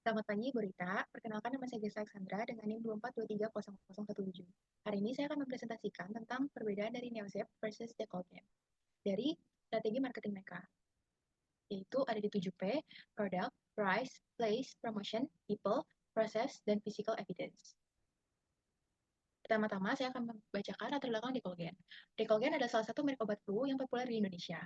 Selamat pagi, Bu Rita. Perkenalkan nama saya Jessa Alexandra dengan NIM 24230017. Hari ini saya akan mempresentasikan tentang perbedaan dari Neozep versus Decolgen dari strategi marketing mereka, yaitu ada di 7P, Product, Price, Place, Promotion, People, Process, dan Physical Evidence. Pertama-tama, saya akan membacakan latar belakang Decolgen. Decolgen adalah salah satu merek obat flu yang populer di Indonesia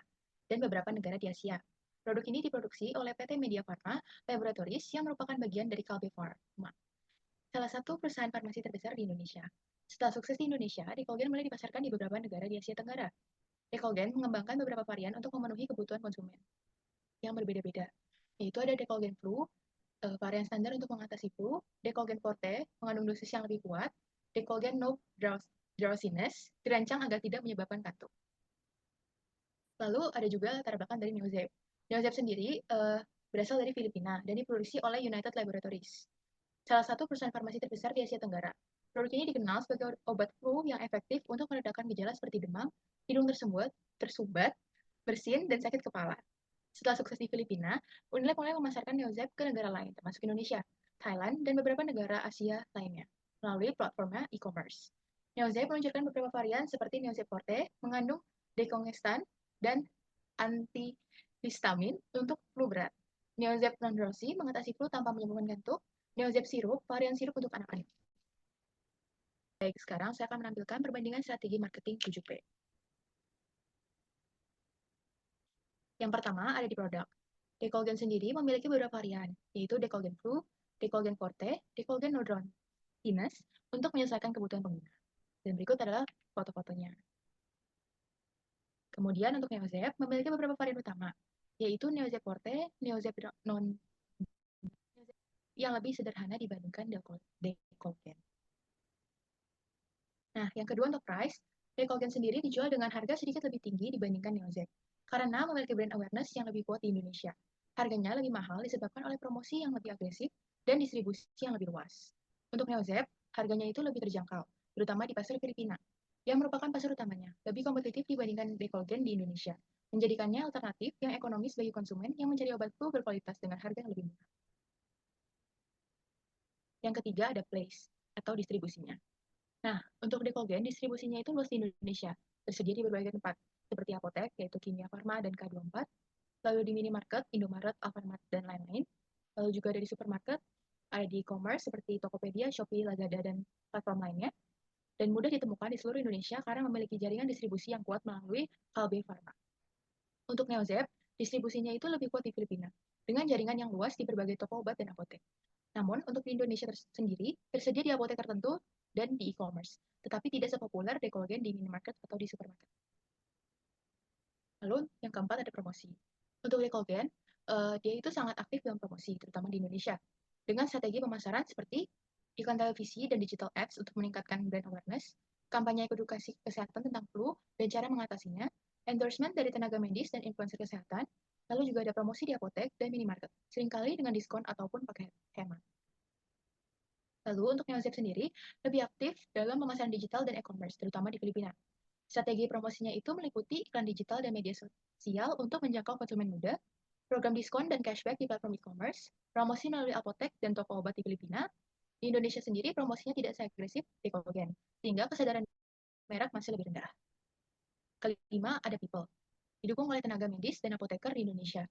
dan beberapa negara di Asia. Produk ini diproduksi oleh PT Media Pharma Laboratories yang merupakan bagian dari Kalbe Pharma, salah satu perusahaan farmasi terbesar di Indonesia. Setelah sukses di Indonesia, Decolgen mulai dipasarkan di beberapa negara di Asia Tenggara. Decolgen mengembangkan beberapa varian untuk memenuhi kebutuhan konsumen yang berbeda-beda, yaitu ada Decolgen Flu, varian standar untuk mengatasi flu, Decolgen Forte, mengandung dosis yang lebih kuat, Decolgen No Drowsiness, dirancang agar tidak menyebabkan kantuk. Lalu ada juga latar belakang dari Neozep. Neozep sendiri berasal dari Filipina dan diproduksi oleh United Laboratories, salah satu perusahaan farmasi terbesar di Asia Tenggara. Produk ini dikenal sebagai obat flu yang efektif untuk meredakan gejala seperti demam, hidung tersumbat, bersin, dan sakit kepala. Setelah sukses di Filipina, Unilab mulai memasarkan Neozep ke negara lain, termasuk Indonesia, Thailand, dan beberapa negara Asia lainnya, melalui platformnya e-commerce. Neozep meluncurkan beberapa varian seperti Neozep Forte, mengandung decongestan dan antihistamin untuk flu berat. Neozep non-drowsy mengatasi flu tanpa menyebabkan kantuk. Neozep sirup, varian sirup untuk anak-anak. Baik, sekarang saya akan menampilkan perbandingan strategi marketing 7P. Yang pertama ada di produk. Decolgen sendiri memiliki beberapa varian, yaitu Decolgen Flu, Decolgen Forte, Decolgen Nodron, Ines, untuk menyelesaikan kebutuhan pengguna. Dan berikut adalah foto-fotonya. Kemudian untuk Neozep memiliki beberapa varian utama, yaitu Neozep Forte, Neozep Non yang lebih sederhana dibandingkan Decolgen. Nah, yang kedua untuk price, Decolgen sendiri dijual dengan harga sedikit lebih tinggi dibandingkan Neozep, karena memiliki brand awareness yang lebih kuat di Indonesia. Harganya lebih mahal disebabkan oleh promosi yang lebih agresif dan distribusi yang lebih luas. Untuk Neozep, harganya itu lebih terjangkau, terutama di pasar Filipina, yang merupakan pasar utamanya, lebih kompetitif dibandingkan Decolgen di Indonesia, menjadikannya alternatif yang ekonomis bagi konsumen yang mencari obat flu berkualitas dengan harga yang lebih murah. Yang ketiga ada place, atau distribusinya. Nah, untuk Decolgen, distribusinya itu luas di Indonesia, tersedia di berbagai tempat, seperti apotek, yaitu Kimia Farma dan K24, lalu di minimarket, Indomaret, Alfamart, dan lain-lain, lalu juga ada di supermarket, ada di e-commerce seperti Tokopedia, Shopee, Lazada, dan platform lainnya, dan mudah ditemukan di seluruh Indonesia karena memiliki jaringan distribusi yang kuat melalui Kalbe Pharma. Untuk Neozep, distribusinya itu lebih kuat di Filipina, dengan jaringan yang luas di berbagai toko obat dan apotek. Namun, untuk di Indonesia sendiri, tersedia di apotek tertentu dan di e-commerce, tetapi tidak sepopuler Decolgen di minimarket atau di supermarket. Lalu, yang keempat ada promosi. Untuk Decolgen, dia itu sangat aktif dalam promosi, terutama di Indonesia, dengan strategi pemasaran seperti iklan televisi dan digital ads untuk meningkatkan brand awareness, kampanye edukasi kesehatan tentang flu dan cara mengatasinya, endorsement dari tenaga medis dan influencer kesehatan, lalu juga ada promosi di apotek dan minimarket, seringkali dengan diskon ataupun pakai hemat. Lalu untuk Neozep sendiri, lebih aktif dalam pemasaran digital dan e-commerce, terutama di Filipina. Strategi promosinya itu meliputi iklan digital dan media sosial untuk menjangkau konsumen muda, program diskon dan cashback di platform e-commerce, promosi melalui apotek dan toko obat di Filipina. Di Indonesia sendiri, promosinya tidak seagresif Decolgen, sehingga kesadaran merek masih lebih rendah. Kelima, ada people. Didukung oleh tenaga medis dan apoteker di Indonesia,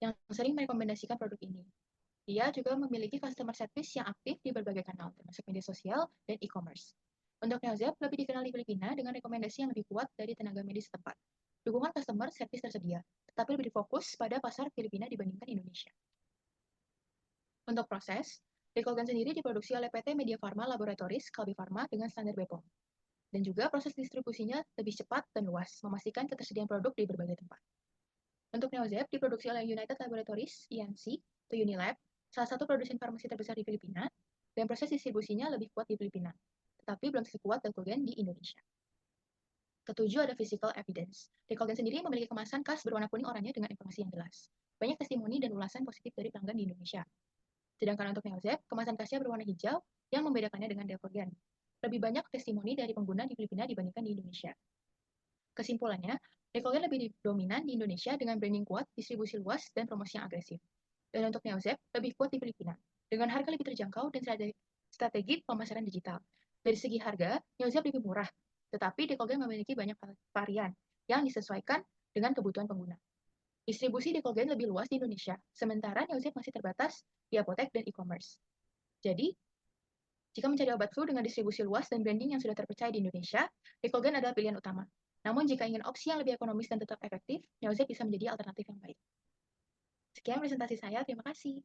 yang sering merekomendasikan produk ini. Dia juga memiliki customer service yang aktif di berbagai kanal, termasuk media sosial dan e-commerce. Untuk Neozep, lebih dikenal di Filipina dengan rekomendasi yang lebih kuat dari tenaga medis setempat. Dukungan customer service tersedia, tetapi lebih fokus pada pasar Filipina dibandingkan Indonesia. Untuk proses, Decolgen sendiri diproduksi oleh PT Media Pharma Laboratories Kalbe Pharma dengan standar BPOM. Dan juga proses distribusinya lebih cepat dan luas, memastikan ketersediaan produk di berbagai tempat. Untuk Neozep diproduksi oleh United Laboratories, INC, atau Unilab, salah satu produsen farmasi terbesar di Filipina, dan proses distribusinya lebih kuat di Filipina, tetapi belum sekuat Decolgen di Indonesia. Ketujuh ada physical evidence. Decolgen sendiri memiliki kemasan khas berwarna kuning oranye dengan informasi yang jelas. Banyak testimoni dan ulasan positif dari pelanggan di Indonesia. Sedangkan untuk Neozep, kemasan khasnya berwarna hijau yang membedakannya dengan Decolgen. Lebih banyak testimoni dari pengguna di Filipina dibandingkan di Indonesia. Kesimpulannya, Decolgen lebih dominan di Indonesia dengan branding kuat, distribusi luas, dan promosi yang agresif. Dan untuk Neozep, lebih kuat di Filipina, dengan harga lebih terjangkau dan strategi pemasaran digital. Dari segi harga, Neozep lebih murah, tetapi Decogen memiliki banyak varian yang disesuaikan dengan kebutuhan pengguna. Distribusi Decogen lebih luas di Indonesia, sementara Neozep masih terbatas di apotek dan e-commerce. Jadi, jika mencari obat flu dengan distribusi luas dan branding yang sudah terpercaya di Indonesia, Decogen adalah pilihan utama. Namun, jika ingin opsi yang lebih ekonomis dan tetap efektif, Neozep bisa menjadi alternatif yang baik. Sekian presentasi saya, terima kasih.